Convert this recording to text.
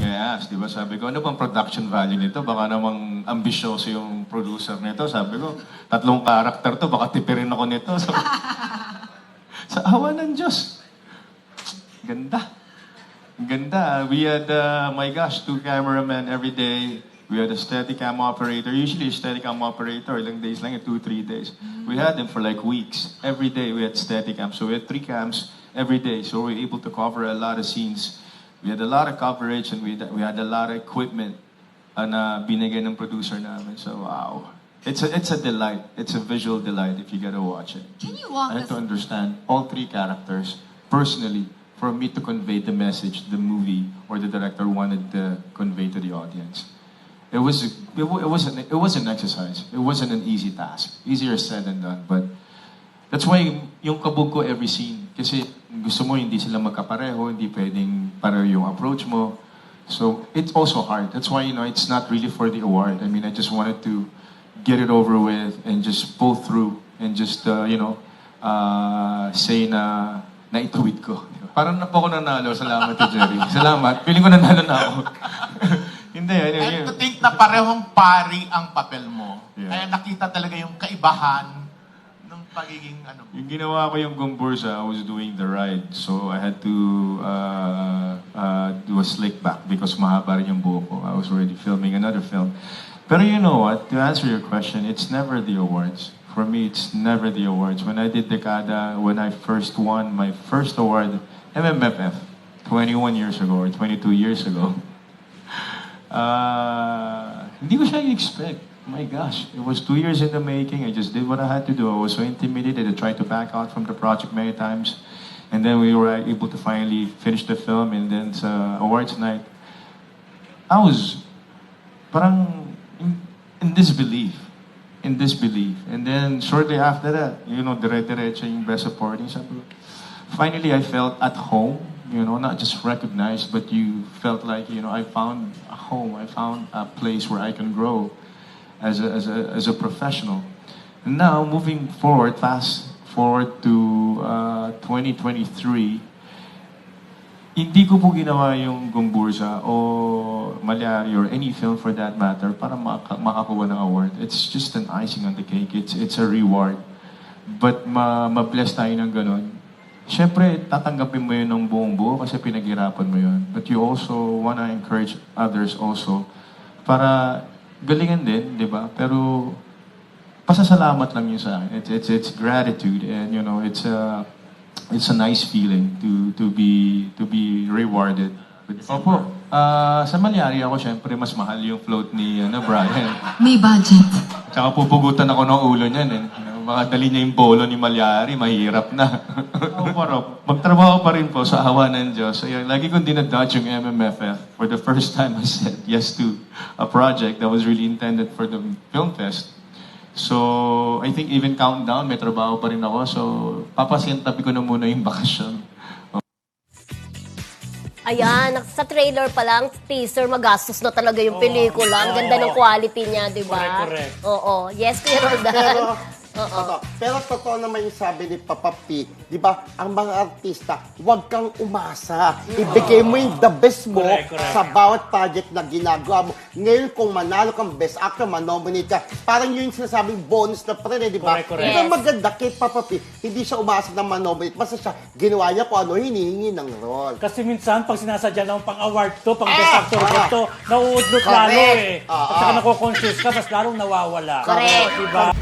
I asked, di ba? Sabi ko, ano bang production value nito? Baka namang ambisyoso yung producer nito. Sabi ko, 3 karakter to, baka tipirin ako nito. So, sa awa ng Diyos. Ganda. Ganda. We had, my gosh, 2 cameramen every day. We had a Steadicam operator. Usually a Steadicam operator, ilang days lang, 2-3 days. We had them for like weeks. Every day we had Steadicam. So we had 3 cams every day. So we were able to cover a lot of scenes. We had a lot of coverage and we had a lot of equipment na binigay ng producer namin. So wow. It's a delight. It's a visual delight if you get to watch it. Can you walk I us had to understand all 3 characters personally for me to convey the message the movie or the director wanted to convey to the audience. It was an exercise. It wasn't an easy task. Easier said than done. But that's why yung kabog ko every scene. Kasi gusto mo hindi sila magkapareho, hindi pwedeng pareho yung approach mo. So it's also hard. That's why, it's not really for the award. I mean, I just wanted to get it over with and just pull through and just, say na ituwid ko. Parang na po ako nanalo. Salamat to Jerry. Salamat. Feeling ko nanalo na ako. Hindi, And to think na parehong pari ang papel mo. Yeah. Kaya nakita talaga yung kaibahan ng pagiging ano. Yung ginawa ko yung Gumbursa, I was doing the ride. So I had to do a slick back because mahaba rin yung buhok ko. I was already filming another film. Pero you know what? To answer your question, it's never the awards. For me, it's never the awards. When I did Dekada, when I first won my first award, MMFF, 21 years ago or 22 years ago, hindi ko siya i-expect. My gosh, it was 2 years in the making. I just did what I had to do. I was so intimidated. I tried to back out from the project many times. And then we were able to finally finish the film. And then sa awards night, I was parang in disbelief. In disbelief. And then shortly after that, dire-diretso yung best supporting. Finally, I felt at home. Not just recognized, but you felt like, I found a home. I found a place where I can grow as a professional. And now, moving forward, fast forward to 2023, hindi ko po ginawa yung Gumbursa o Malyari or any film for that matter para makakuha ng award. It's just an icing on the cake. It's a reward. But ma-bless tayo ng ganun. Siyempre, tatanggapin mo yun ng buong buo kasi pinaghirapan mo yun. But you also wanna encourage others also para galingan din, di ba? Pero pasasalamat lang yun sa akin. It's gratitude and it's a nice feeling to be rewarded. Opo, sa Malyari ako siyempre mas mahal yung float ni Brian. may budget? Tsaka pupugutan ako ng ulo niyan eh. Baka dali niya yung bolo ni Malyari, mahirap na. Magtrabaho pa rin po sa awa ng Diyos. So, lagi kong dinadodge yung MMFF. For the first time, I said yes to a project that was really intended for the film fest. So, I think even Countdown, may trabaho pa rin ako. So, papasintabi ko na muna yung bakasyon. Ayan, sa trailer pa lang, teaser, magastos na talaga yung pelikula. Ang ganda ng quality niya, di ba? Correct. Oo. Yes, Kuya Roldan. Pero totoo naman yung sabi ni Papa P, di ba, ang mga artista, huwag kang umasa. Ibigay mo yung the best mo Correct. sa bawat project na ginagawa mo. Ngayon, kung manalo kang best actor, manominate ka, parang yun yung sinasabing bonus na pa rin, di ba? Correct. Ito maganda kay Papa P, hindi siya umasa na manominate. Basta siya, ginawa niya kung ano hinihingi ng role. Kasi minsan, pag sinasadya lang pang award to, pang best actor to, nauudlot lalo Correct. eh. At saka nako-confuse ka, mas lalong nawawala. Correct. Diba?